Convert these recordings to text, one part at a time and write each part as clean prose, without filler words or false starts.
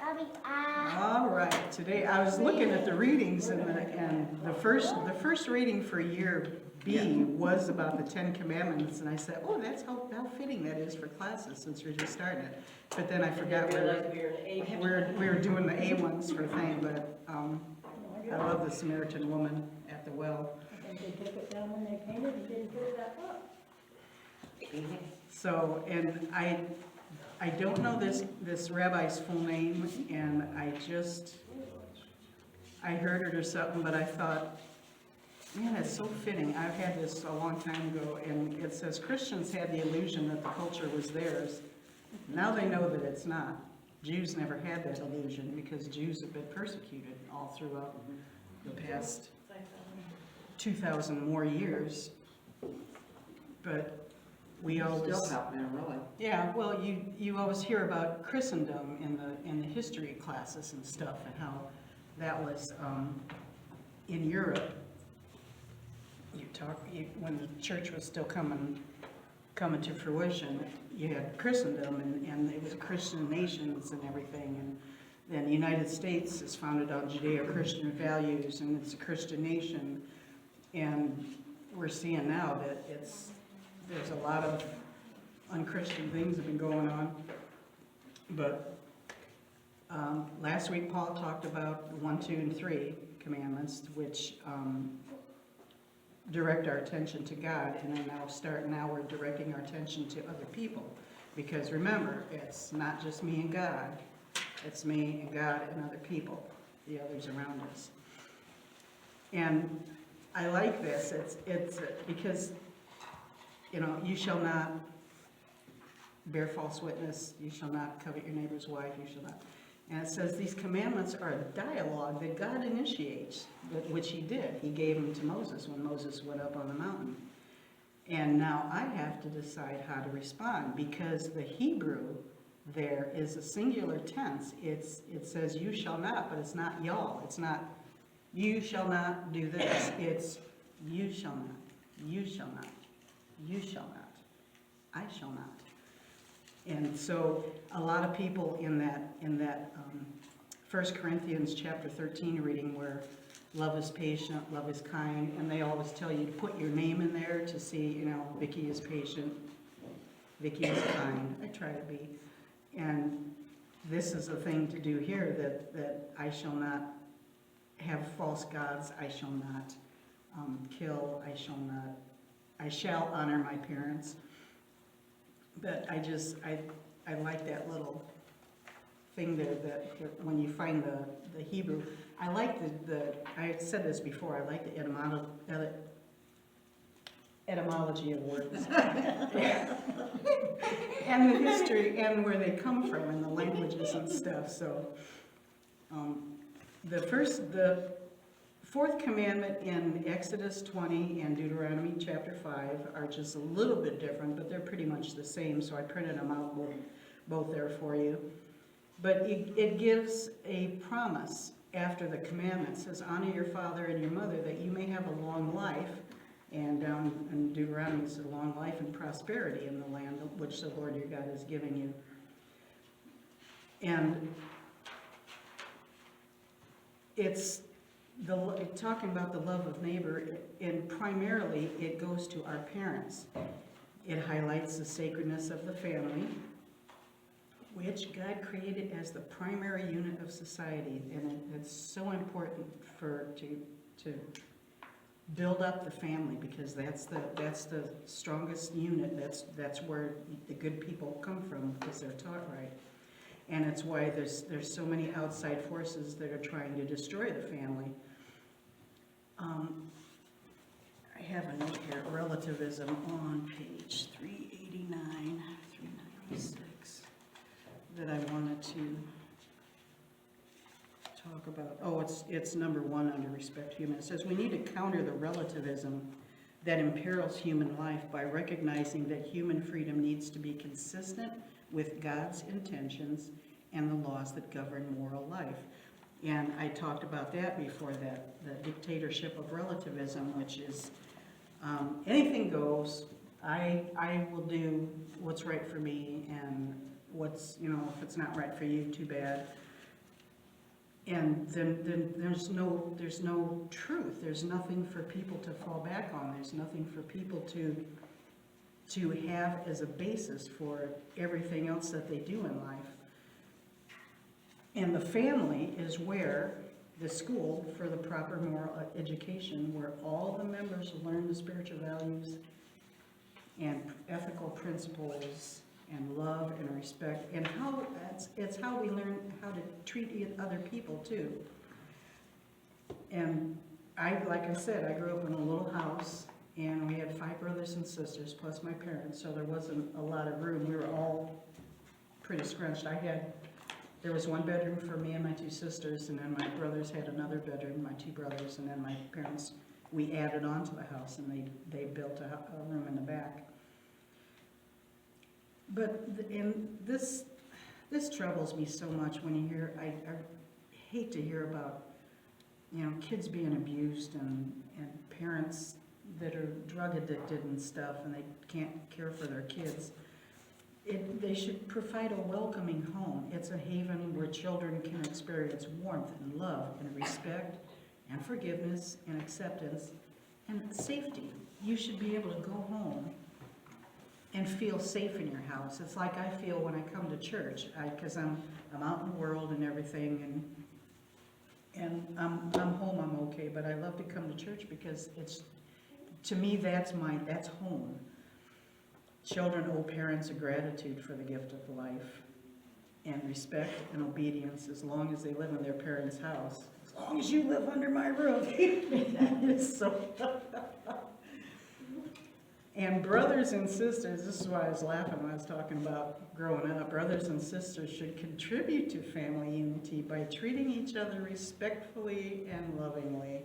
All right, today I was looking at the readings and the first reading for year B was about the 10 Commandments, and I said, oh, that's how fitting that is for classes since we're just starting it. But then I forgot we were doing the A ones for thing, but I love the Samaritan woman at the well. I think they took it down when they painted and didn't put it back up. So, and I don't know this rabbi's full name, and I heard it or something, but I thought, man, it's so fitting. I've had this a long time ago, and it says Christians had the illusion that the culture was theirs. Now they know that it's not. Jews never had that illusion because Jews have been persecuted all throughout the past 2,000 more years. But we always still happening, really. Yeah, well, you always hear about Christendom in the history classes and stuff, and how that was in Europe. When the church was still coming to fruition, you had Christendom, and it was Christian nations and everything, and then the United States is founded on Judeo-Christian values, and it's a Christian nation, and we're seeing now that there's a lot of unchristian things have been going on. But last week Paul talked about the 1, 2, and 3 commandments, which direct our attention to God, and then now we're directing our attention to other people. Because remember, it's not just me and God, it's me and God and other people, the others around us. And I like this, it's because, you know, you shall not bear false witness, you shall not covet your neighbor's wife, you shall not. And it says these commandments are a dialogue that God initiates, which he did. He gave them to Moses when Moses went up on the mountain. And now I have to decide how to respond, because the Hebrew there is a singular tense. It says you shall not, but it's not y'all. It's not you shall not do this. It's you shall not, you shall not, you shall not, I shall not. And so a lot of people in that 1 Corinthians chapter 13 reading, where love is patient, love is kind, and they always tell you to put your name in there to see, you know, Vicky is patient, Vicky is kind. I try to be. And this is a thing to do here, that I shall not have false gods, I shall not kill, I shall honor my parents. But I like that little thing there, that when you find the Hebrew, I like I said this before, I like the etymology of words. And the history, and where they come from, and the languages and stuff. So the fourth commandment in Exodus 20 and Deuteronomy chapter 5 are just a little bit different, but they're pretty much the same, so I printed them out both there for you. But it gives a promise after the commandment. It says, honor your father and your mother, that you may have a long life. And down in Deuteronomy it says, a long life and prosperity in the land which the Lord your God is giving you. And it's talking about the love of neighbor, and primarily it goes to our parents. It highlights the sacredness of the family, which God created as the primary unit of society, and it's so important to build up the family, because that's the strongest unit. That's where the good people come from, because they're taught right. And it's why there's so many outside forces that are trying to destroy the family. I have a note here, relativism, on page 389, 396, that I wanted to talk about. Oh, it's number 1 under respect to human. It says we need to counter the relativism that imperils human life by recognizing that human freedom needs to be consistent with God's intentions and the laws that govern moral life. And I talked about that before, that the dictatorship of relativism, which is anything goes. I will do what's right for me, and what's, you know, if it's not right for you, too bad. And then there's no truth. There's nothing for people to fall back on. There's nothing for people to have as a basis for everything else that they do in life. And the family is where the school for the proper moral education, where all the members learn the spiritual values and ethical principles and love and respect, and how it's how we learn how to treat other people too. And like I said, I grew up in a little house, and we had 5 brothers and sisters plus my parents, so there wasn't a lot of room. We were all pretty scrunched. There was 1 bedroom for me and my 2 sisters, and then my brothers had another bedroom, my 2 brothers, and then my parents, we added on to the house, and they built a room in the back. But this troubles me so much when you hear, I hate to hear about, kids being abused and parents that are drug addicted and stuff, and they can't care for their kids. They should provide a welcoming home. It's a haven where children can experience warmth and love and respect and forgiveness and acceptance and safety. You should be able to go home and feel safe in your house. It's like I feel when I come to church, because I'm out in the world and everything, and I'm home, I'm okay, but I love to come to church because to me, that's home. Children owe parents a gratitude for the gift of life and respect and obedience as long as they live in their parents' house. As long as you live under my roof. And brothers and sisters, this is why I was laughing when I was talking about growing up, brothers and sisters should contribute to family unity by treating each other respectfully and lovingly.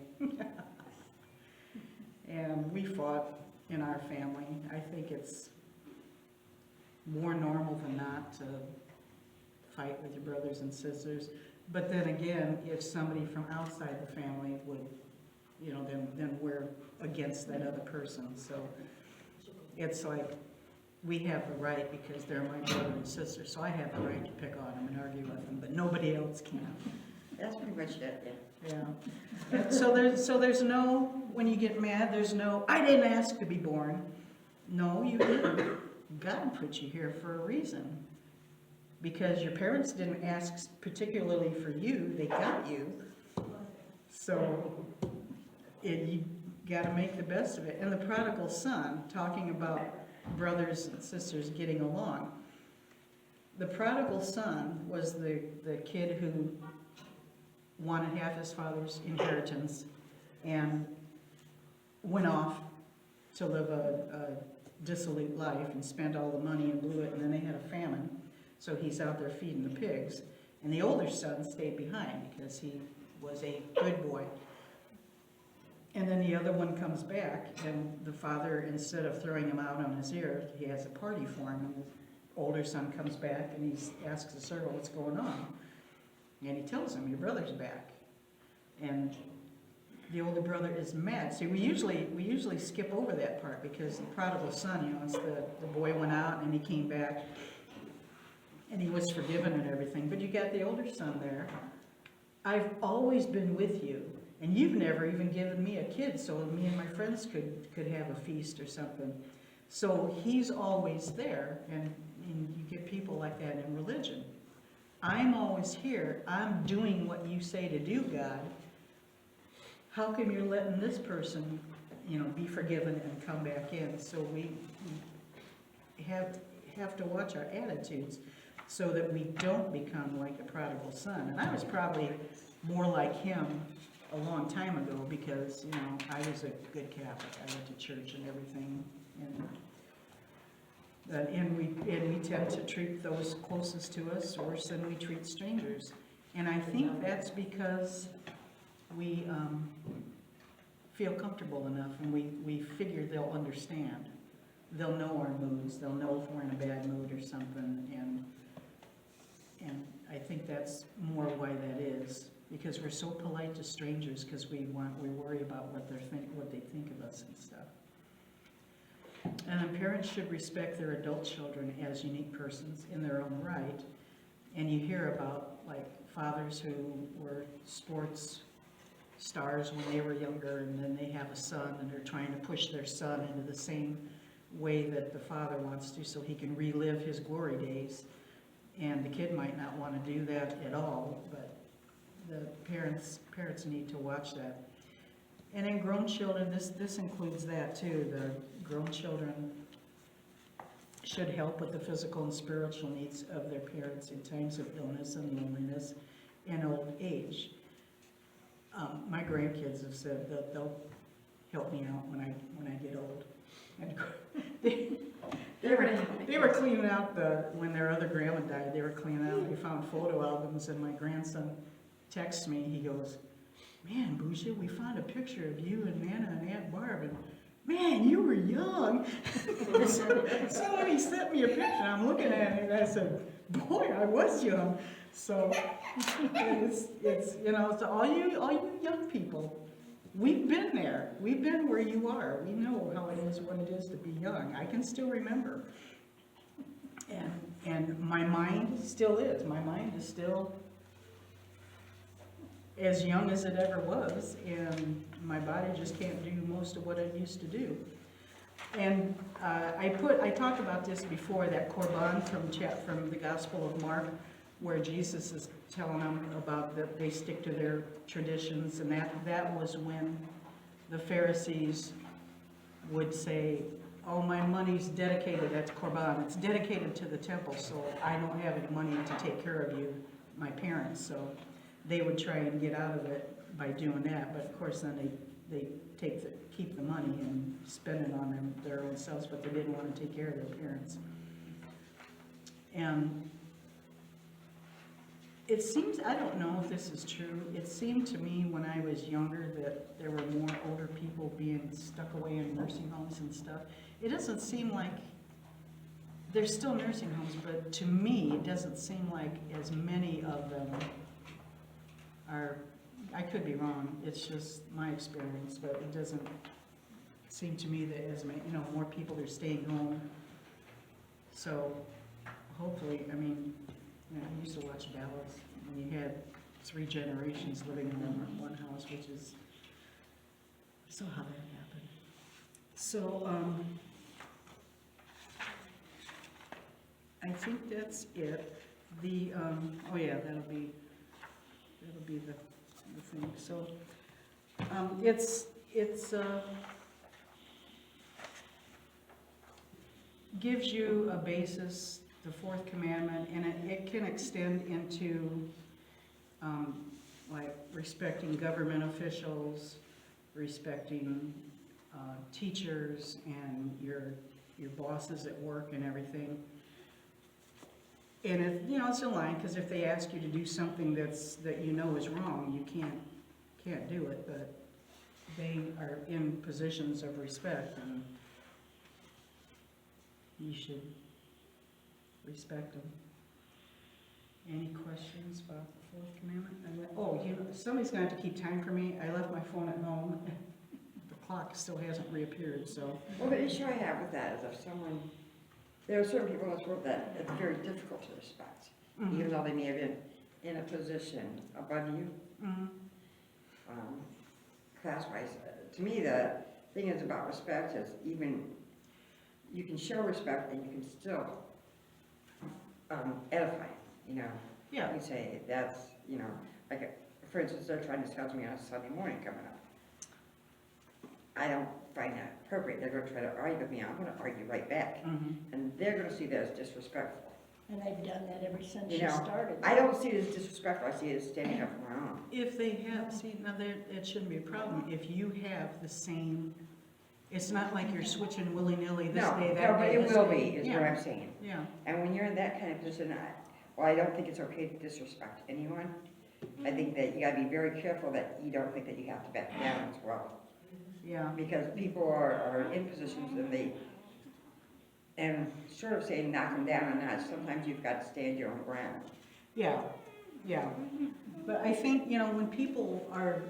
And we fought in our family. I think it's more normal than not to fight with your brothers and sisters. But then again, if somebody from outside the family would, then we're against that other person. So it's like we have the right because they're my brother and sister. So I have the right to pick on them and argue with them, but nobody else can. That's pretty much it, yeah. Yeah. So there's no, when you get mad, there's no, I didn't ask to be born. No, you didn't. God put you here for a reason. Because your parents didn't ask particularly for you, they got you. So you got to make the best of it. And the prodigal son, talking about brothers and sisters getting along. The prodigal son was the kid who wanted half his father's inheritance and went off to live a dissolute life and spent all the money and blew it, and then they had a famine. So he's out there feeding the pigs. And the older son stayed behind because he was a good boy. And then the other one comes back, and the father, instead of throwing him out on his ear, he has a party for him. And the older son comes back, and he asks the servant what's going on. And he tells him, your brother's back. And the older brother is mad. See, we usually skip over that part because the prodigal son, it's the boy went out and he came back and he was forgiven and everything. But you got the older son there. I've always been with you, and you've never even given me a kid so me and my friends could have a feast or something. So he's always there, and you get people like that in religion. I'm always here. I'm doing what you say to do, God. How come you're letting this person, be forgiven and come back in? So we have to watch our attitudes so that we don't become like the prodigal son. And I was probably more like him a long time ago because, I was a good Catholic. I went to church and everything. And we tend to treat those closest to us worse than we treat strangers. And I think that's because we feel comfortable enough, and we figure they'll understand. They'll know our moods. They'll know if we're in a bad mood or something. And I think that's more why that is, because we're so polite to strangers because we worry about what they think of us and stuff. And parents should respect their adult children as unique persons in their own right. And you hear about like fathers who were sports stars when they were younger, and then they have a son, and they're trying to push their son into the same way that the father wants to, so he can relive his glory days. And the kid might not want to do that at all, but the parents need to watch that. And then grown children, this includes that too. The grown children should help with the physical and spiritual needs of their parents in times of illness and loneliness and old age. My grandkids have said that they'll help me out when I get old. And they were cleaning out when their other grandma died, they were cleaning out, we found photo albums, and my grandson texts me, he goes, "Man, Busha, we found a picture of you and Nana and Aunt Barb, and man, you were young." So when he sent me a picture, I'm looking at it, and I said, "Boy, I was young." So it's you know, to all you young people, we've been there. We've been where you are. We know how it is, what it is to be young. I can still remember. And my mind still is. My mind is still as young as it ever was, and my body just can't do most of what it used to do. And I talked about this before, that Korban from the Gospel of Mark, where Jesus is telling them about that they stick to their traditions, and that was when the Pharisees would say, "Oh, my money's dedicated, that's Korban, it's dedicated to the temple, so I don't have any money to take care of you, my parents." So they would try and get out of it by doing that, but of course then they keep the money and spend it on their own selves, but they didn't want to take care of their parents. And it seems, I don't know if this is true, it seemed to me when I was younger that there were more older people being stuck away in nursing homes and stuff. It doesn't seem like, there's still nursing homes, but to me, it doesn't seem like as many of them are, I could be wrong, it's just my experience, but it doesn't seem to me that as many, more people are staying home. So hopefully, I mean, I used to watch Dallas, and you had 3 generations living in one house, which is, I saw how that happened. So, I think that's it. The, oh yeah, that'll be the thing. So, it's gives you a basis, the 4th commandment, and it can extend into like respecting government officials, respecting teachers and your bosses at work and everything. And it's a line, because if they ask you to do something that is wrong, you can't do it, but they are in positions of respect, and you should respect them. Any questions about the 4th commandment? Somebody's gonna have to keep time for me. I left my phone at home. The clock still hasn't reappeared, so. Well, the issue I have with that is there are certain people in this world that it's very difficult to respect, even though they may have been in a position above you, class-wise. To me, the thing is about respect is even, you can show respect and you can still edify, Yeah. We say that's, like, for instance, they're trying to schedule me on a Sunday morning coming up. I don't find that appropriate. They're going to try to argue with me. I'm going to argue right back. And they're going to see that as disrespectful. And they've done that ever since you started. I don't see it as disrespectful. I see it as standing up for my own. If they have, it shouldn't be a problem. If you have the same, it's not like you're switching willy-nilly this day, that day. No, but it will day. be, is what I'm saying. Yeah. And when you're in that kind of position, I don't think it's okay to disrespect anyone. I think that you got to be very careful that you don't think that you have to back down as well. Yeah. Because people are in positions and sort of saying knock them down a notch. Sometimes you've got to stand your own ground. Yeah, yeah. But I think, when people are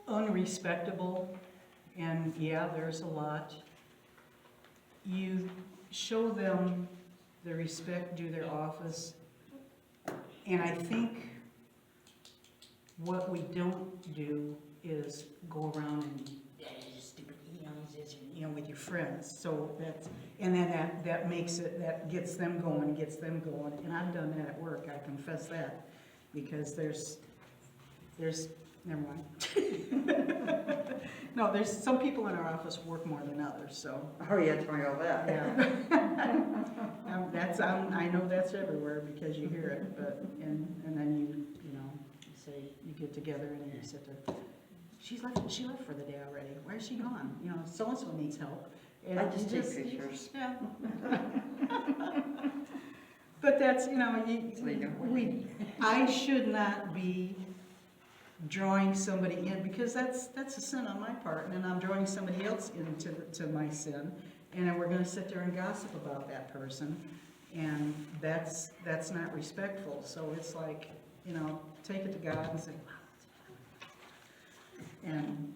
unrespectable, and yeah, there's a lot, you show them the respect due their office And I think what we don't do is go around and, yeah, you're stupid, with your friends. So that's, and then that makes it, that gets them going, and I've done that at work, I confess that, because there's, never mind. No, there's, some people in our office work more than others, so. Oh, yeah, tell me all that. Yeah. I know that's everywhere because you hear it, but, and then you say, you get together and you sit there, she left for the day already, where's she gone? So-and-so needs help. And I just you take pictures. Yeah. But that's, So they know what you need. I should not be drawing somebody in, because that's a sin on my part, and then I'm drawing somebody else into my sin, and then we're gonna sit there and gossip about that person, and that's not respectful. So it's like, take it to God and say, wow, and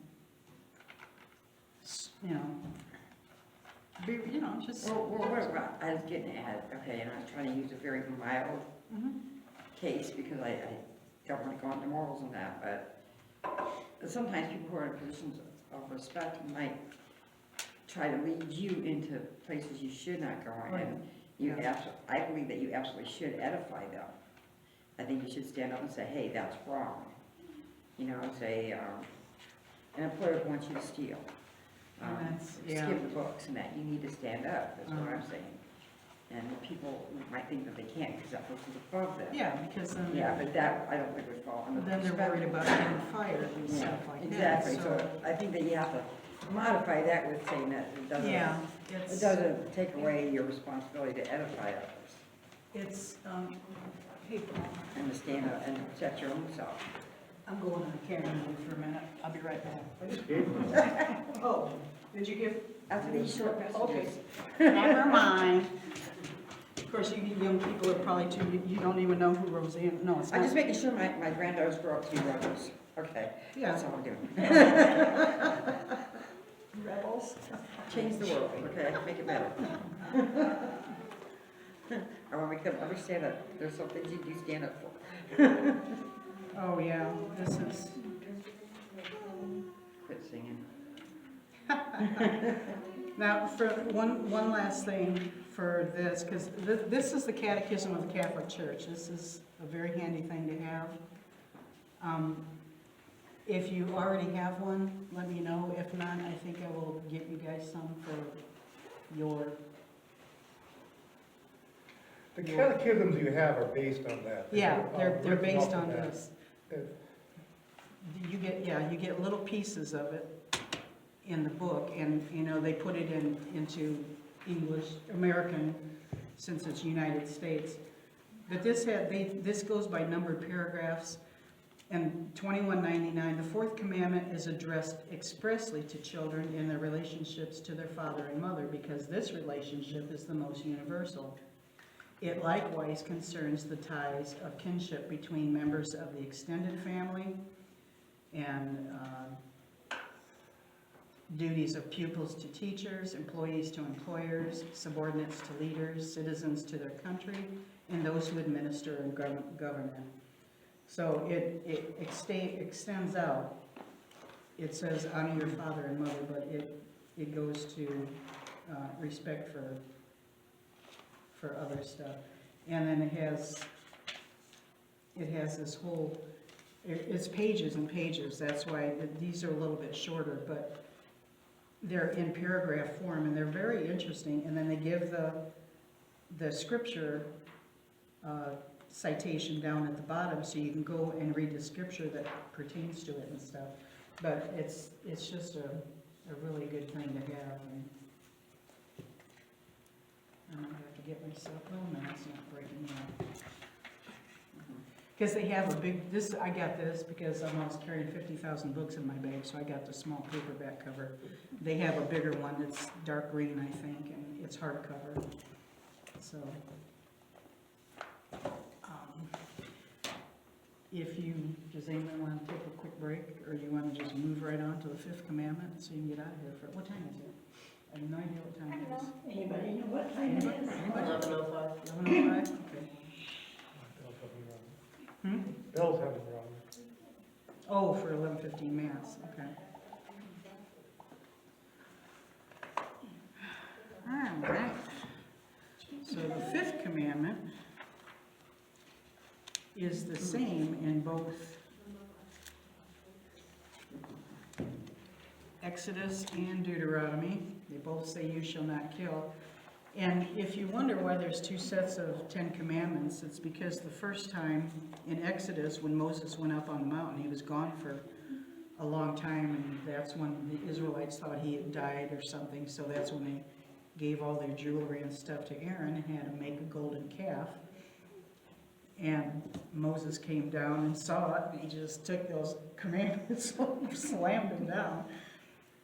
be, just. Well, what I was getting at, okay, and I was trying to use a very mild Mhm. case because I don't want to go into morals and that, but sometimes people who are in positions of respect might try to lead you into places you should not go in. Right. And you Yeah. I believe that you absolutely should edify them. I think you should stand up and say, hey, that's wrong. Say, an employer wants you to steal. Skip the books and that, you need to stand up, that's what I'm saying. And people might think that they can't because that person's above them. Yeah, because then. Yeah, but that, I don't think would fall under the Then they're worried about getting fired and stuff like that. Exactly, so I think that you have to modify that with saying that Yeah, it doesn't take away your responsibility to edify others it's, hey, Paul, and to stand up and protect your own self. I'm going on camera for a minute, I'll be right back. Oh, did you give? After these short Okay, messages. never mind. Of course, you young people are probably too, you don't even know who Roseanne, no, it's not. I'm just making sure my granddaughters grow up to be rebels. Okay, Yeah. that's all I'm doing. Rebels. Change the world, okay, make it better. I want to make them understand that there's some things you do stand up for. Oh, yeah, this is, Quit singing. now, for one last thing for this, because this is the Catechism of the Catholic Church. This is a very handy thing to have. If you already have one, let me know. If not, I think I will get you guys some for your. The catechisms you have are based on that. Yeah, they're written based off of on that. this. Uh, You get little pieces of it in the book, and, they put it into English, American, since it's United States. But this goes by numbered paragraphs, and 2199, the fourth commandment is addressed expressly to children in their relationships to their father and mother, because this relationship is the most universal. It likewise concerns the ties of kinship between members of the extended family and duties of pupils to teachers, employees to employers, subordinates to leaders, citizens to their country, and those who administer and govern it. So it extends out. It says honor your father and mother, but it goes to respect for other stuff. And then it has this whole, it's pages and pages. That's why these are a little bit shorter, but they're in paragraph form, and they're very interesting. And then they give the scripture citation down at the bottom, so you can go and read the scripture that pertains to it and stuff. But it's just a really good thing to have. And I might have to get myself, oh no, it's not breaking out. Because they have a big, I got this because I'm always carrying 50,000 books in my bag, so I got the small paperback cover. They have a bigger one that's dark green, I think, and it's hardcover. So, does anyone want to take a quick break, or you want to just move right on to the fifth commandment so you can get out of here for, what time is it? I have no idea what time it is. Anybody know what time it is? Anybody? 11:05. 11:05? Okay. Bill's having a problem. Oh, for 11:15 mass, okay. All right. So the fifth commandment is the same in both Exodus and Deuteronomy. They both say you shall not kill. And if you wonder why there's two sets of 10 commandments, it's because the first time in Exodus, when Moses went up on the mountain, he was gone for a long time, and that's when the Israelites thought he had died or something, so that's when they gave all their jewelry and stuff to Aaron and had him make a golden calf. And Moses came down and saw it, and he just took those commandments and slammed them down.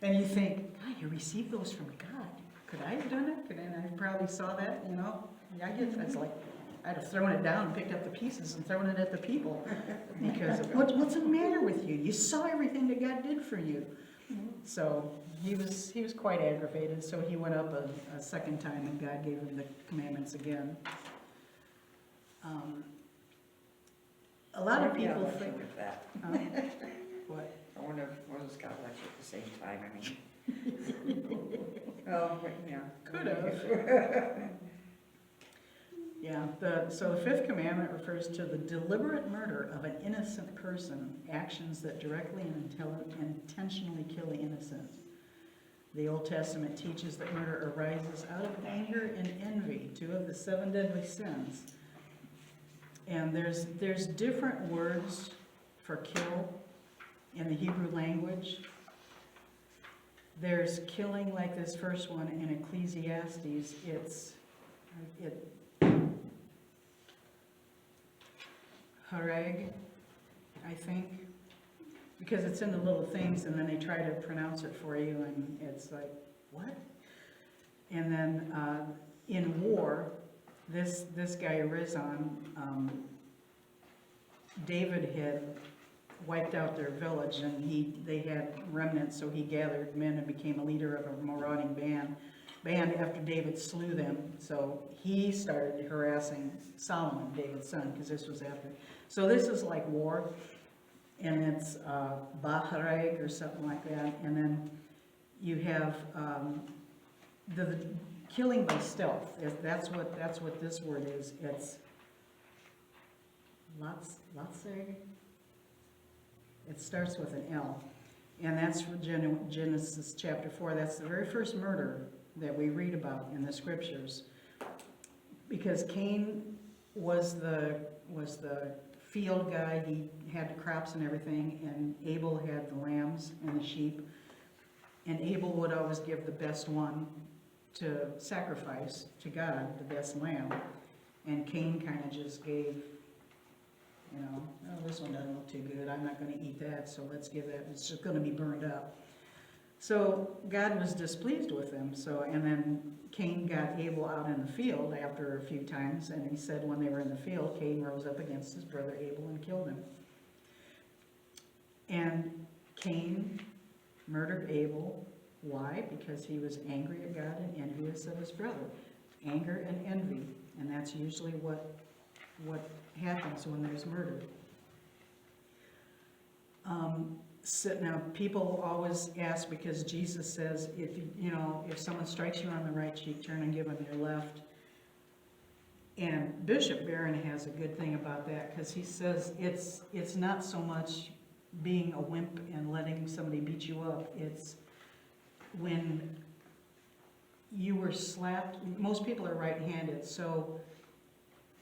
And you think, God, you received those from God. Could I have done it? And I probably saw that, you know. Yeah, I guess it's like, I'd have thrown it down, picked up the pieces and thrown it at the people. Because what's the matter with you? You saw everything that God did for you. So he was quite aggravated, so he went up a second time and God gave him the commandments again. A lot of people think, with that. what? I wonder if Moses got lectured at the same time, I mean. Well, yeah. Could have. Yeah, so the fifth commandment refers to the deliberate murder of an innocent person, actions that directly and intentionally kill the innocent. The Old Testament teaches that murder arises out of anger and envy, two of the 7 deadly sins. And there's different words for kill in the Hebrew language. There's killing like this first one in Ecclesiastes. It's harag, I think, because it's in the little things and then they try to pronounce it for you and it's like, what? And then in war, this guy Rizon, David had wiped out their village and they had remnants, so he gathered men and became a leader of a marauding band after David slew them. So he started harassing Solomon, David's son, because this was after. So this is like war, and it's Bahareg or something like that. And then you have the killing by stealth. That's what this word is. It's Latseg. It starts with an L, and that's for Genesis chapter 4. That's the very first murder that we read about in the scriptures, because Cain was the field guy. He had the crops and everything, and Abel had the lambs and the sheep, and Abel would always give the best one to sacrifice to God, the best lamb, and Cain kind of just gave, you know, oh, this one doesn't look too good, I'm not going to eat that, so let's give that, it's just going to be burned up. So God was displeased with him, and then Cain got Abel out in the field after a few times, and he said when they were in the field, Cain rose up against his brother Abel and killed him. And Cain murdered Abel. Why? Because he was angry at God and envious of his brother. Anger and envy, and that's usually what happens when there's murder. Now, people always ask, because Jesus says, if someone strikes you on the right cheek, turn and give them your left. And Bishop Barron has a good thing about that, because he says it's not so much being a wimp and letting somebody beat you up. It's when you were slapped. Most people are right-handed, so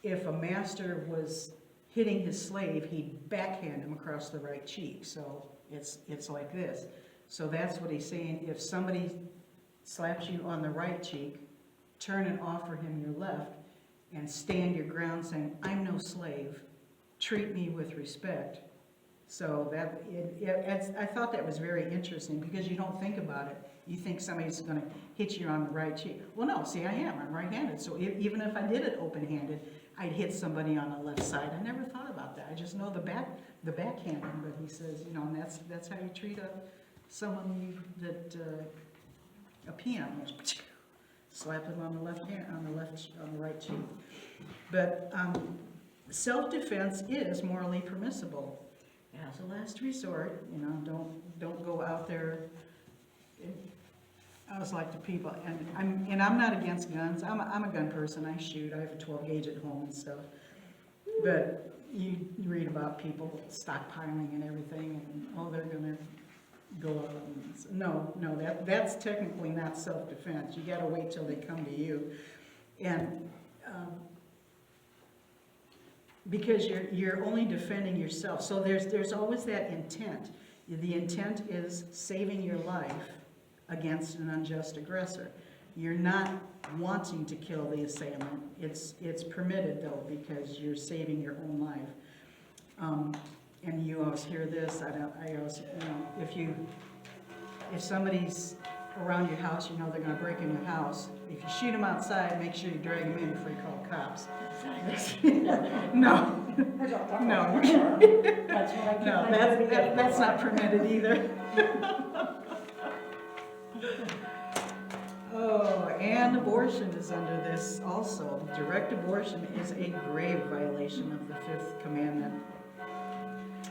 if a master was hitting his slave, he'd backhand him across the right cheek. So it's like this. So that's what he's saying. If somebody slaps you on the right cheek, turn and offer him your left, and stand your ground saying, I'm no slave, treat me with respect. So I thought that was very interesting, because you don't think about it. You think somebody's going to hit you on the right cheek. Well, no, see, I'm right-handed. So even if I did it open-handed, I'd hit somebody on the left side. I never thought about that. I just know the backhanding. But he says, and that's how you treat someone a peon. Slap him on the left hand, on the right cheek. But self-defense is morally permissible. As a last resort, you know, don't go out there. I was like to people, and I'm not against guns. I'm a gun person. I shoot. I have a 12 gauge at home and stuff. But you read about people stockpiling and everything, and oh, they're gonna go out. And, no, that's technically not self-defense. You got to wait till they come to you, and because you're only defending yourself. So there's always that intent. The intent is saving your life against an unjust aggressor. You're not wanting to kill the assailant. It's permitted though, because you're saving your own life. And you always hear this. I always, you know, if somebody's around your house, you know they're going to break in your house. If you shoot them outside, make sure you drag them in before you call the cops. No. No. That's what I keep No, my that's not permitted either. Oh, and abortion is under this also. Direct abortion is a grave violation of the fifth commandment.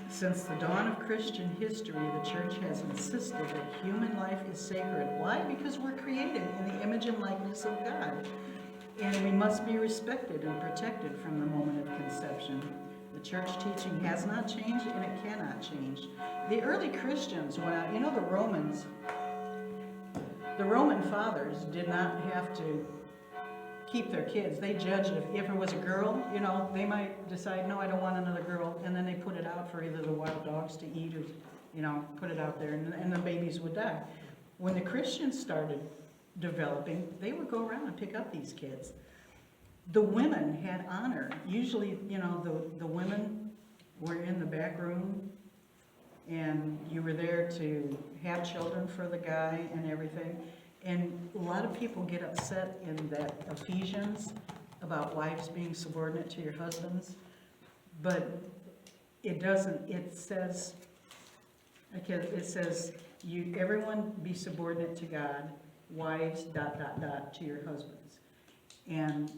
Since the dawn of Christian history, the church has insisted that human life is sacred. Why? Because we're created in the image and likeness of God. And we must be respected and protected from the moment of conception. The church teaching has not changed and it cannot change. The early Christians, you know, the Roman fathers did not have to keep their kids. They judged if it was a girl, you know, they might decide, no, I don't want another girl, and then they put it out for either the wild dogs to eat or, you know, put it out there, and the babies would die. When the Christians started developing, they would go around and pick up these kids. The women had honor. Usually, you know, the women were in the back room, and you were there to have children for the guy and everything. And a lot of people get upset in that Ephesians about wives being subordinate to your husbands, but it doesn't. It says, everyone be subordinate to God, wives, ... to your husbands, and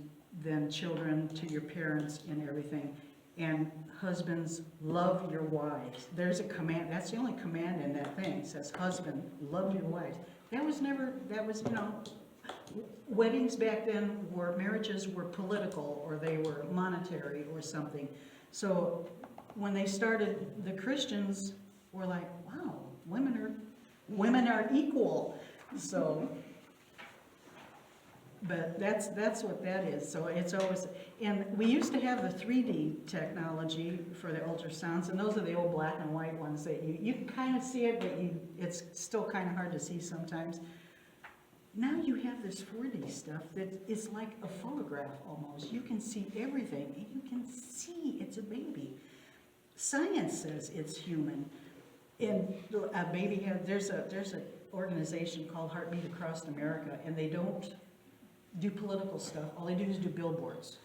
then children to your parents and everything. And husbands, love your wives. There's a command. That's the only command in that thing. It says, husband, love your wives. That was, you know, weddings back then marriages were political, or they were monetary or something. So when they started, the Christians were like, wow, women are equal. So, but that's what that is. So it's always, and we used to have the 3D technology for the ultrasounds, and those are the old black and white ones that you can kind of see it, but it's still kind of hard to see sometimes. Now you have this 4D stuff that is like a photograph almost. You can see everything, and you can see it's a baby. Science says it's human. And a baby there's an organization called Heartbeat Across America, and they don't do political stuff. All they do is do billboards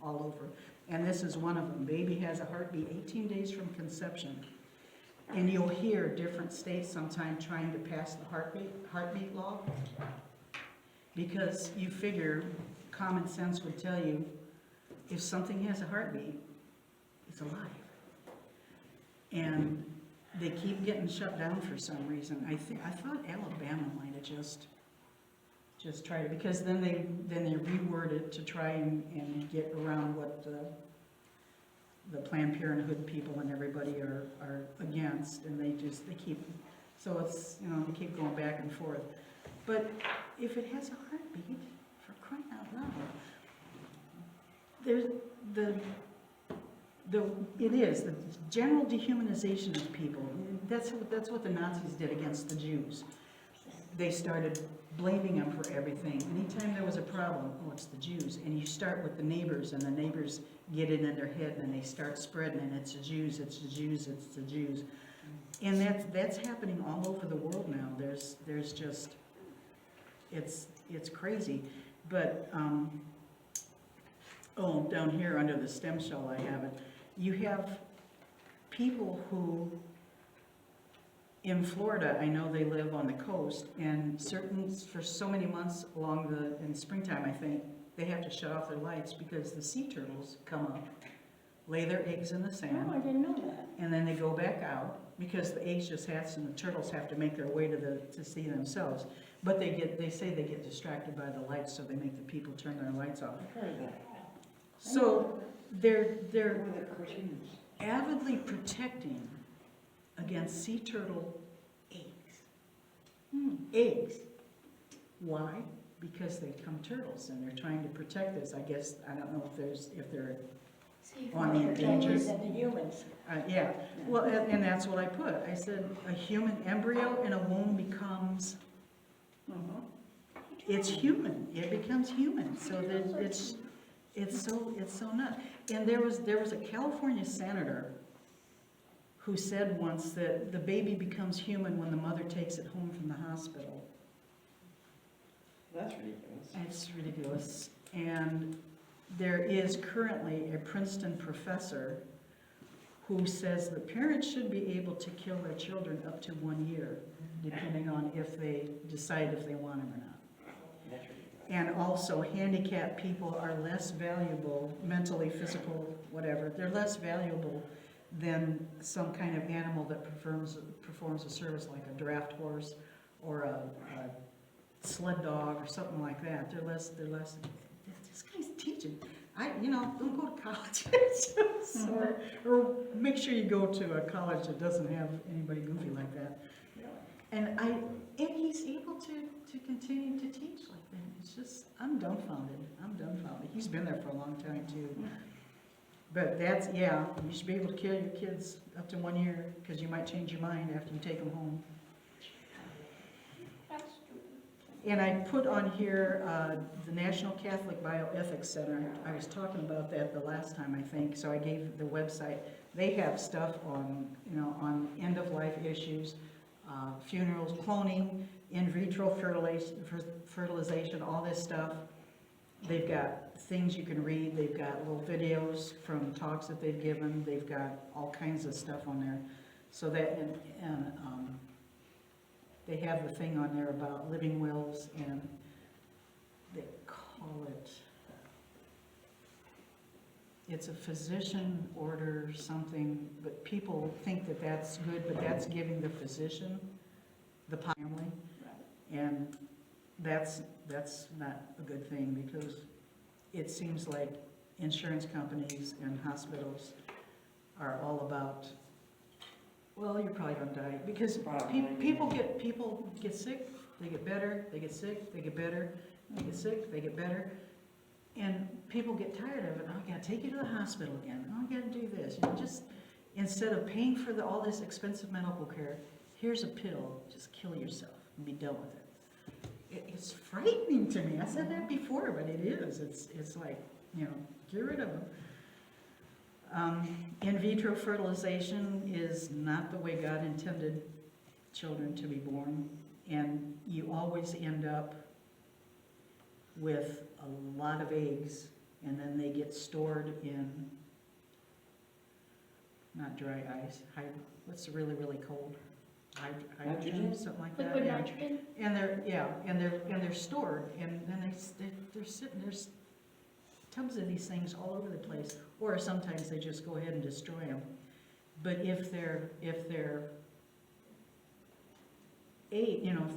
all over. And this is one of them. Baby has a heartbeat 18 days from conception. And you'll hear different states sometime trying to pass the heartbeat law, because you figure common sense would tell you if something has a heartbeat, it's alive. And they keep getting shut down for some reason. I thought Alabama might have just tried it, because then they reword it to try and get around what the Planned Parenthood people and everybody are against, and they keep, so it's, you know, they keep going back and forth. But if it has a heartbeat, for crying out loud, there's it is the general dehumanization of people. That's what the Nazis did against the Jews. They started blaming them for everything. Anytime there was a problem, oh, it's the Jews. And you start with the neighbors, and the neighbors get it in their head, and they start spreading, and it's the Jews, it's the Jews, it's the Jews. And that's happening all over the world now. There's just, it's crazy. But, down here under the stem cell I have it. You have people who, in Florida, I know they live on the coast, and for so many months in springtime, I think, they have to shut off their lights because the sea turtles come up lay their eggs in the No, sand, I didn't know that. and then they go back out, because the eggs just hatch and the turtles have to make their way to see themselves. But they say they get distracted by the lights, so they make the people turn their lights off. I've heard of that. So they're One of the cartoons. avidly protecting against sea turtle eggs. Eggs. Why? Because they become turtles, and they're trying to protect this. I guess, I don't know if they're on the endangered. Changes in the humans. Yeah, well, and that's what I put. I said, a human embryo in a womb becomes, it's human. It becomes human. So that it's so nuts. And there was a California senator who said once that the baby becomes human when the mother takes it home from the hospital. That's ridiculous. It's ridiculous. And there is currently a Princeton professor who says that parents should be able to kill their children up to 1 year, depending on if they decide if they want them or not. That's ridiculous. And also, handicapped people are less valuable, mentally, physical, whatever, they're less valuable than some kind of animal that performs a service like a draft horse or a sled dog or something like that. They're less, this guy's teaching. Don't go to college. Or make sure you go to a college that doesn't have anybody goofy like that. And he's able to continue to teach like that. It's just, I'm dumbfounded. He's been there for a long time too. But you should be able to kill your kids up to 1 year, because you might change your mind after you take them home. And I put on here the National Catholic Bioethics Center. I was talking about that the last time, I think, so I gave the website. They have stuff on, on end-of-life issues, funerals, cloning, in vitro fertilization, all this stuff. They've got things you can read. They've got little videos from talks that they've given. They've got all kinds of stuff on there. So that, they have the thing on there about living wills, and they call it, it's a physician order something, but people think that that's good, but that's giving the physician the family. And that's not a good thing, because it seems like insurance companies and hospitals are all about, well, you're probably gonna die, because people get sick, they get better, they get sick, they get better, they get sick, they get better, and people get tired of it. Oh, I gotta take you to the hospital again. Oh, I gotta do this. Just instead of paying for all this expensive medical care, here's a pill. Just kill yourself and be done with it. It's frightening to me. I said that before, but it is. It's like, get rid of them. In vitro fertilization is not the way God intended children to be born, and you always end up with a lot of eggs, and then they get stored in, not dry ice, what's really, really cold? Hydrogen, something like that. Liquid yeah. nitrogen? And they're stored, and then they're sitting, there's tons of these things all over the place, or sometimes they just go ahead and destroy them. But if they're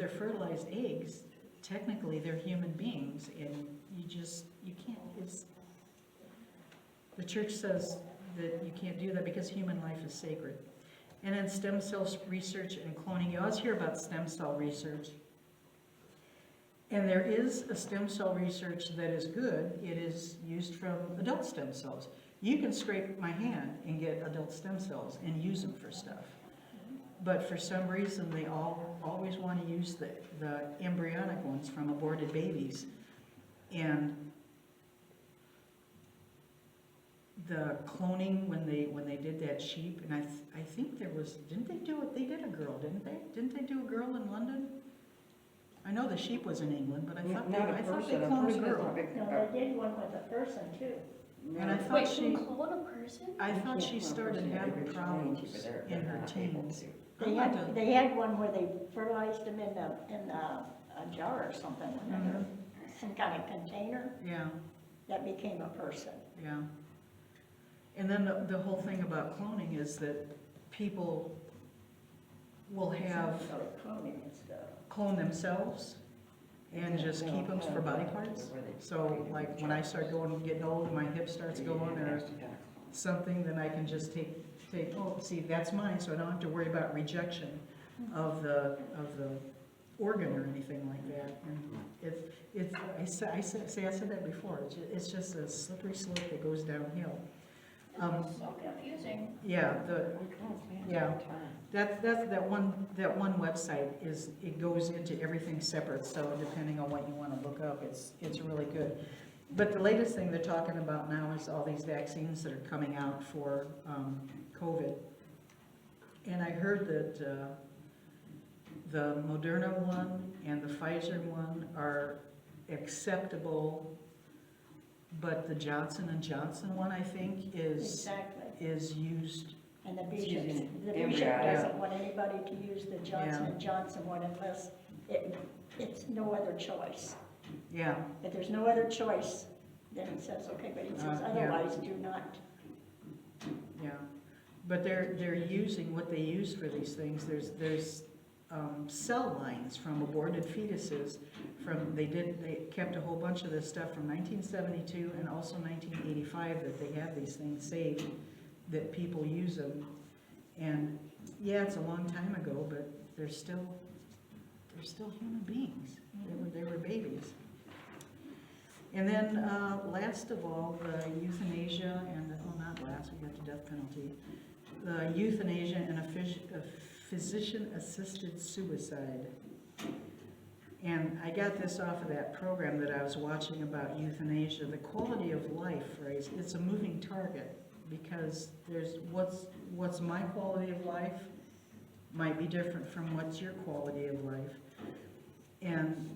fertilized eggs, technically they're human beings, and you can't, the church says that you can't do that because human life is sacred. And then stem cell research and cloning. You always hear about stem cell research. And there is a stem cell research that is good. It is used from adult stem cells. You can scrape my hand and get adult stem cells and use them for stuff. But for some reason, they always want to use the embryonic ones from aborted babies. And the cloning, when they did that sheep, and I think there was, didn't they do it? They did a girl, didn't they? Didn't they do a girl in London? I know the sheep was in England, but I thought they cloned a girl. No, they did one with a person too. And I thought Wait, can you clone a person? I thought she started having problems in her teens. They had one where they fertilized them in a jar or something, some kind of container Yeah, that became a person. yeah. And then the whole thing about cloning is that people will have Cloning and stuff. clone themselves and just keep them for body parts. So like when I start getting old and my hip starts going or something, then I can just take, oh, see, that's mine, so I don't have to worry about rejection of the organ or anything like that. And I said that before, it's just a slippery slope that goes downhill. So confusing. Yeah, that one website it goes into everything separate, so depending on what you want to look up, it's really good. But the latest thing they're talking about now is all these vaccines that are coming out for COVID. And I heard that the Moderna one and the Pfizer one are acceptable, but the Johnson & Johnson one, I think, is used. And the using bishop embryo. doesn't want anybody to use the Johnson & Johnson one unless it's no other choice. Yeah, If there's no other choice, then he says, okay, but he says, yeah. otherwise do not. yeah. But they're using what they use for these things. There's cell lines from aborted fetuses they kept a whole bunch of this stuff from 1972 and also 1985 that they have these things saved that people use them. And yeah, it's a long time ago, but they're still human beings. They were babies. And then last of all, the euthanasia and not last, we got the death penalty. The euthanasia and a physician-assisted suicide. And I got this off of that program that I was watching about euthanasia. The quality of life, right, it's a moving target because there's what's my quality of life might be different from what's your quality of life. And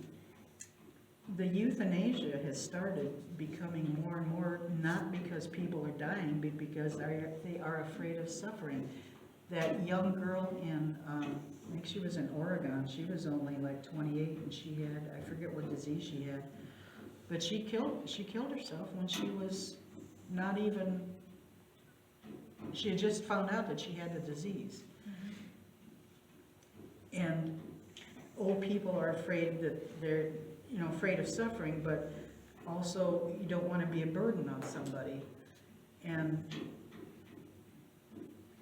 the euthanasia has started becoming more and more, not because people are dying, but because they are afraid of suffering. That young girl in, I think she was in Oregon, she was only like 28 and she had, I forget what disease she had, but she killed herself when she was not even, she had just found out that she had the disease. And old people are afraid that they're, afraid of suffering, but also you don't want to be a burden on somebody. And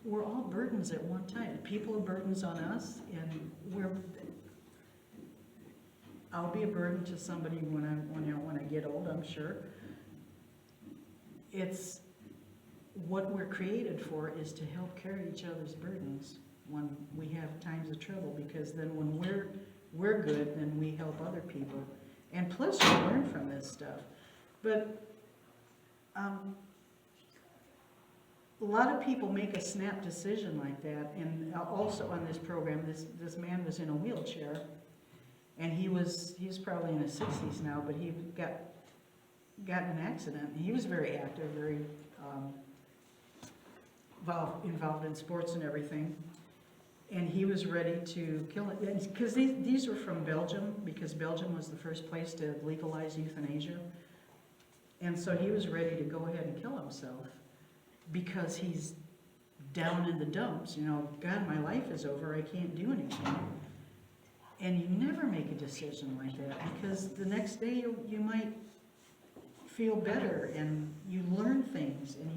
we're all burdens at one time. People are burdens on us, and I'll be a burden to somebody when I get old, I'm sure. It's what we're created for is to help carry each other's burdens when we have times of trouble, because then when we're good, then we help other people. And plus, you learn from this stuff. But a lot of people make a snap decision like that, and also on this program, this man was in a wheelchair, and he's probably in his 60s now, but he got in an accident. He was very active, very involved in sports and everything, and he was ready to kill it. Because these were from Belgium, because Belgium was the first place to legalize euthanasia, and so he was ready to go ahead and kill himself. Because he's down in the dumps, God, my life is over, I can't do anything. And you never make a decision like that, because the next day you might feel better and you learn things and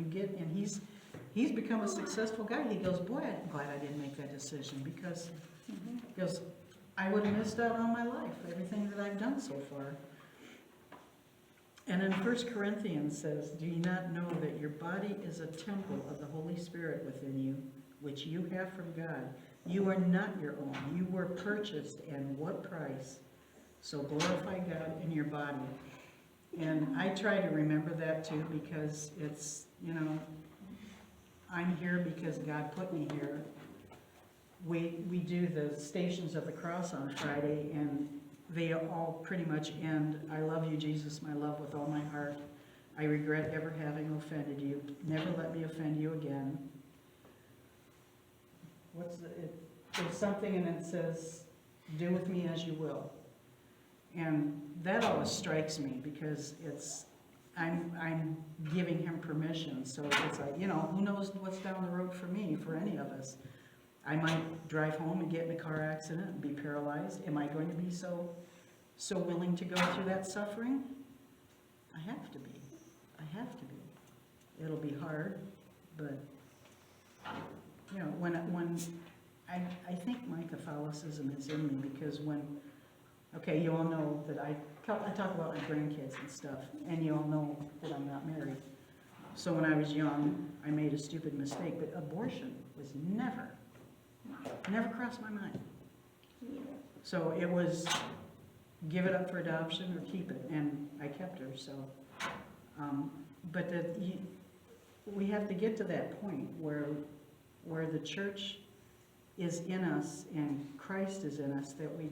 he's become a successful guy. He goes, boy, I'm glad I didn't make that decision, because he goes, I would have missed out on my life, everything that I've done so far. And in 1 Corinthians says, do you not know that your body is a temple of the Holy Spirit within you, which you have from God? You are not your own. You were purchased, and what price? So glorify God in your body. And I try to remember that too, because it's, I'm here because God put me here. We do the Stations of the Cross on Friday, and they all pretty much end, I love you, Jesus, my love, with all my heart. I regret ever having offended you. Never let me offend you again. There's something and it says, do with me as you will. And that always strikes me, because I'm giving him permission, so it's like, who knows what's down the road for me, for any of us. I might drive home and get in a car accident and be paralyzed. Am I going to be so willing to go through that suffering? I have to be. I have to be. It'll be hard, but, when I think my Catholicism is in me, because okay, you all know that I talk about my grandkids and stuff, and you all know that I'm not married. So when I was young, I made a stupid mistake, but abortion was never crossed my mind. So it was give it up for adoption or keep it, and I kept her, so. But we have to get to that point where the church is in us and Christ is in us, that we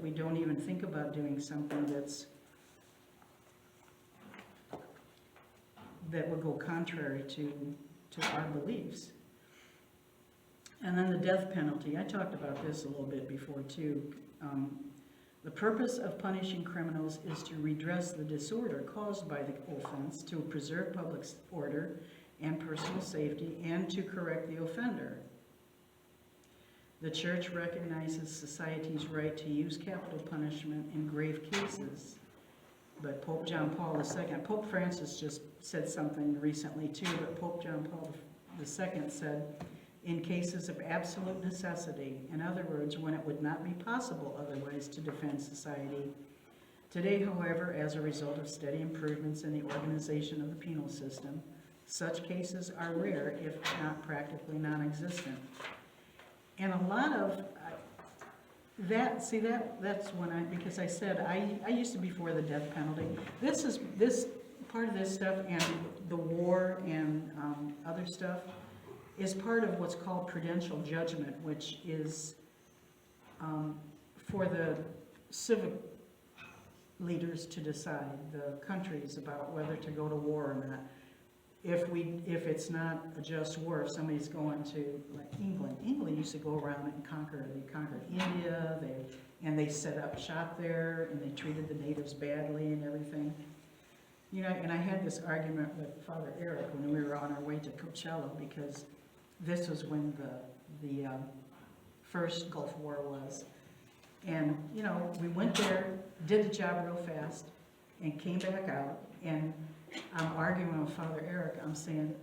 don't even think about doing something that would go contrary to our beliefs. And then the death penalty. I talked about this a little bit before too. The purpose of punishing criminals is to redress the disorder caused by the offense, to preserve public order and personal safety, and to correct the offender. The church recognizes society's right to use capital punishment in grave cases, but Pope John Paul II, Pope Francis just said something recently too, but Pope John Paul II said, in cases of absolute necessity, in other words, when it would not be possible otherwise to defend society. Today, however, as a result of steady improvements in the organization of the penal system, such cases are rare, if not practically non-existent. And a lot of that's when because I said, I used to be for the death penalty. This part of this stuff and the war and other stuff is part of what's called prudential judgment, which is for the civic leaders to decide, the countries, about whether to go to war or not. If it's not a just war, if somebody's going to, like England used to go around and they conquered India, they set up shop there, and they treated the natives badly and everything. And I had this argument with Father Eric when we were on our way to Coachella, because this was when the first Gulf War was. And, we went there, did the job real fast, and came back out, and I'm arguing with Father Eric. I said,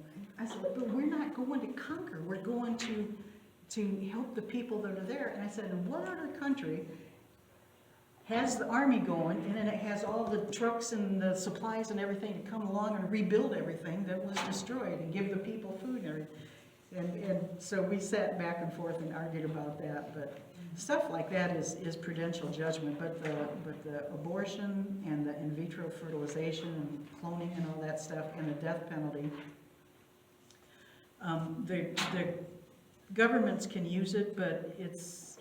but we're not going to conquer. We're going to help the people that are there. And I said, what other country has the army going, and then it has all the trucks and the supplies and everything to come along and rebuild everything that was destroyed and give the people food and everything? And so we sat back and forth and argued about that. But stuff like that is prudential judgment. But the abortion and the in vitro fertilization and cloning and all that stuff and the death penalty, the governments can use it, but it's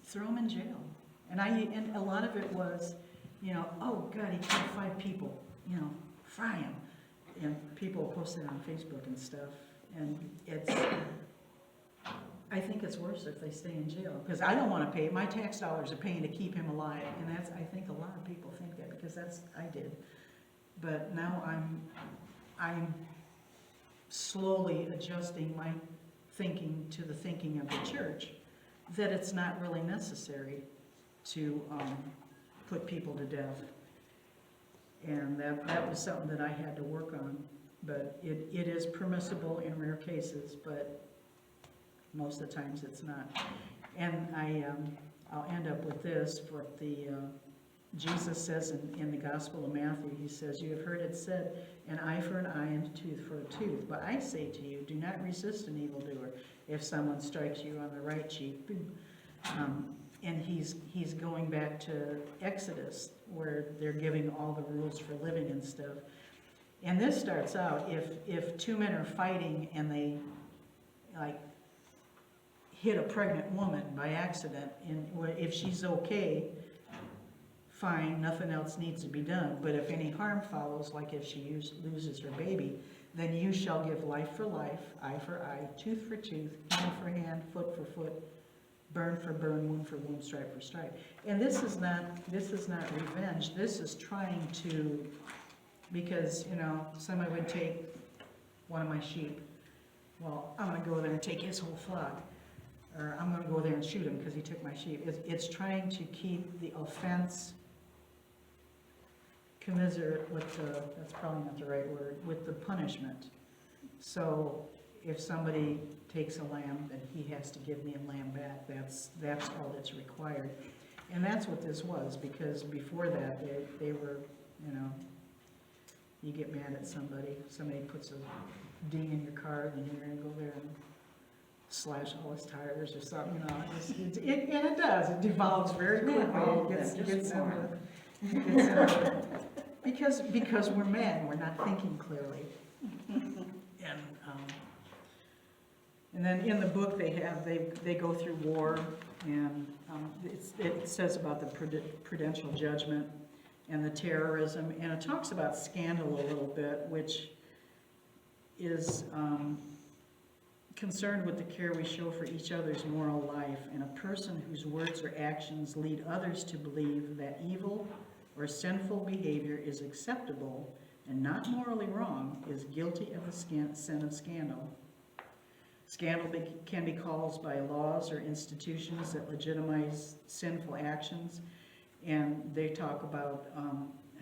throw them in jail. And a lot of it was, oh God, he killed 5 people, fry him. And people posted it on Facebook and stuff, and I think it's worse if they stay in jail, because I don't want to pay, my tax dollars are paying to keep him alive, and I think a lot of people think that, because I did. But now I'm slowly adjusting my thinking to the thinking of the church, that it's not really necessary to put people to death. And that was something that I had to work on. But it is permissible in rare cases, but most of the times it's not. And I'll end up with this. For Jesus says in the Gospel of Matthew, he says, you have heard it said, an eye for an eye and a tooth for a tooth. But I say to you, do not resist an evildoer. If someone strikes you on the right cheek, boom. And he's going back to Exodus, where they're giving all the rules for living and stuff. And this starts out, if 2 men are fighting and they hit a pregnant woman by accident, and if she's okay, fine, nothing else needs to be done. But if any harm follows, like if she loses her baby, then you shall give life for life, eye for eye, tooth for tooth, hand for hand, foot for foot, burn for burn, wound for wound, stripe for stripe. And this is not revenge, this is trying to, because, somebody would take one of my sheep, well, I'm gonna go there and take his whole flock. Or I'm gonna go there and shoot him because he took my sheep. It's trying to keep the offense commiserate with the, that's probably not the right word, with the punishment. So if somebody takes a lamb, then he has to give me a lamb back. That's all that's required. And that's what this was, because before that, they were, you get mad at somebody puts a ding in your car, then you're gonna go there and slash all his tires or something, and it does, it devolves very quickly. It gets into, because we're men, we're not thinking clearly. And then in the book they go through war, and it says about the prudential judgment and the terrorism, and it talks about scandal a little bit, which is concerned with the care we show for each other's moral life, and a person whose words or actions lead others to believe that evil or sinful behavior is acceptable and not morally wrong is guilty of the sin of scandal. Scandal can be caused by laws or institutions that legitimize sinful actions, and they talk about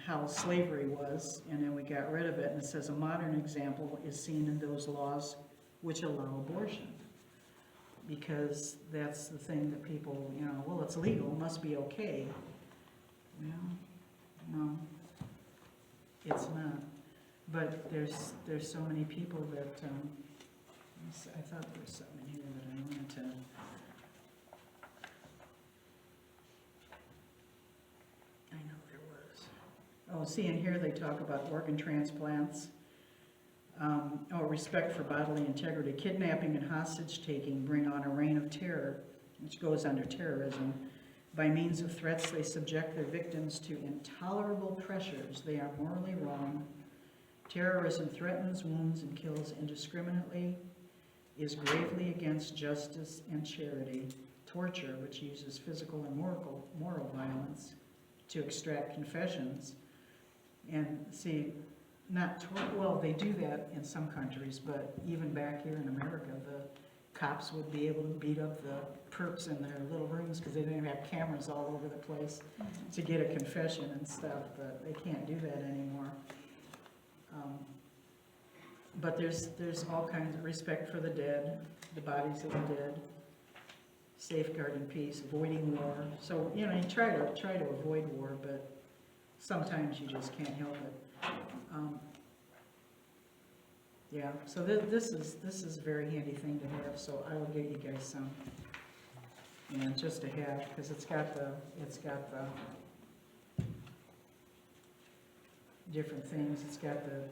how slavery was, and then we got rid of it, and it says a modern example is seen in those laws which allow abortion, because that's the thing that people, well, it's legal, it must be okay. No, it's not. But there's so many people that, I thought there was something in here that I wanted to. I know there was. Oh, see, in here they talk about organ transplants. Respect for bodily integrity. Kidnapping and hostage-taking bring on a reign of terror, which goes under terrorism. By means of threats, they subject their victims to intolerable pressures. They are morally wrong. Terrorism threatens, wounds, and kills indiscriminately, is gravely against justice and charity. Torture, which uses physical and moral violence to extract confessions. And see, well, they do that in some countries, but even back here in America, the cops would be able to beat up the perps in their little rooms because they didn't have cameras all over the place to get a confession and stuff, but they can't do that anymore. But there's all kinds of respect for the dead, the bodies of the dead, safeguarding peace, avoiding war. So, you try to avoid war, but sometimes you just can't help it. Yeah, so this is a very handy thing to have, so I will get you guys some, just to have, because it's got the different things, it's got the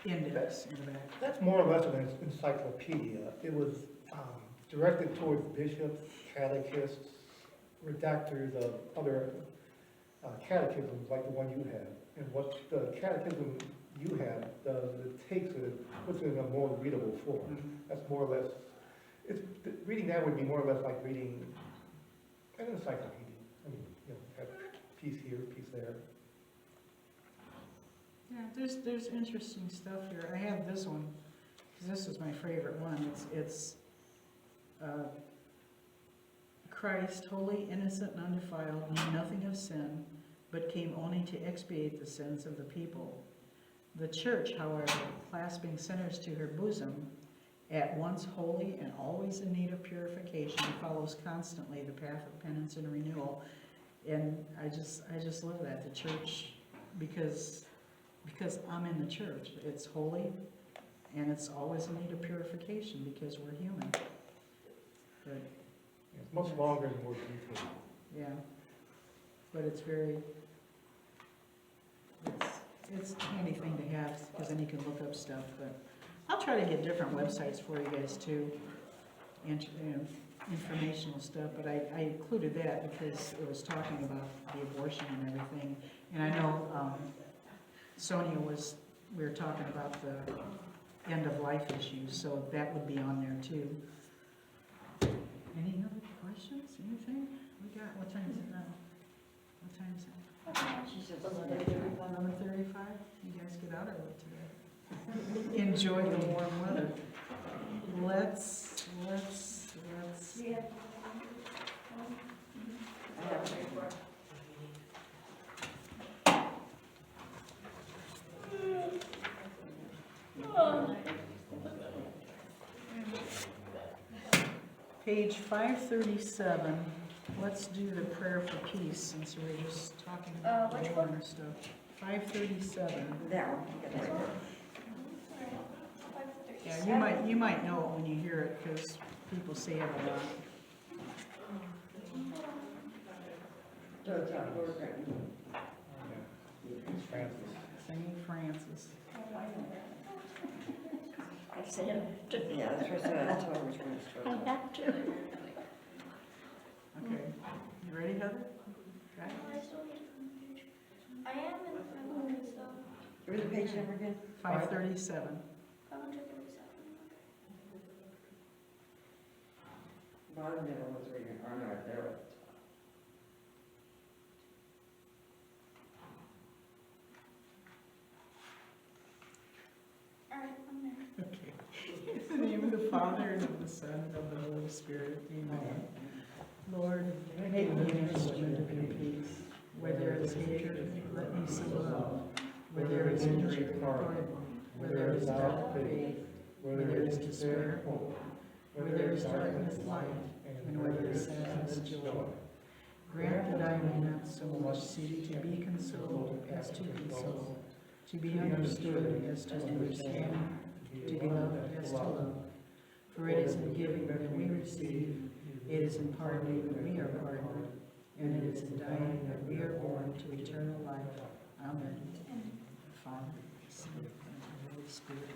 index in the back. That's more or less an encyclopedia. It was directed towards bishops, catechists, redactors of other catechisms like the one you have. And what the catechism you have does, it takes it, puts it in a more readable form. Mm-hmm. That's more or less, reading that would be more or less like reading an encyclopedia. I mean, have a piece here, a piece there. Yeah, there's interesting stuff here. I have this one, because this is my favorite one. It's Christ, holy, innocent, and undefiled, knew nothing of sin, but came only to expiate the sins of the people. The church, however, clasping sinners to her bosom, at once holy and always in need of purification, follows constantly the path of penance and renewal. And I just love that, the church, because I'm in the church. It's holy, and it's always in need of purification because we're human. But It's much longer and more detailed. yeah, but it's it's a handy thing to have, because then you can look up stuff. But I'll try to get different websites for you guys too, and informational stuff, but I included that because it was talking about the abortion and everything. And I know Sonia we were talking about the end of life issues, so that would be on there too. Any anything? We got, what time is it now? What time is it? She says, 11:35? You guys get out early today. Enjoy the warm weather. Let's. Page 537, let's do the prayer for peace, since we're just talking about which war and stuff. 537. that one, you got that right there. Yeah, you might know it when you hear it, because people say it a lot. George, Lord Grant. It's Francis. St. Francis. I said, Yeah, that's what I said, I told her which one it's I supposed have to. Okay, you ready, Heather? Okay. I am in February, so to. Read the page number again? 537. 537. Bottom middle was reading, oh no, right there. All right, I'm there. Okay. In the name of the Father, and of the Son, and of the Holy Spirit, amen. Lord, make me an instrument of your peace. Where there is hatred, let me see love. Where there is injury, pardon. Where there is doubt, faith. Where there is despair, hope. Where there is darkness, light. And where there is sadness, joy. Grant that I may not so much seek to be consoled as to console, to be understood as to understand, to be loved as to love. For it is in giving that we receive, it is in pardoning that we are pardoned, and it is in dying that we are born to eternal life. Amen. Father, Son, and Holy Spirit.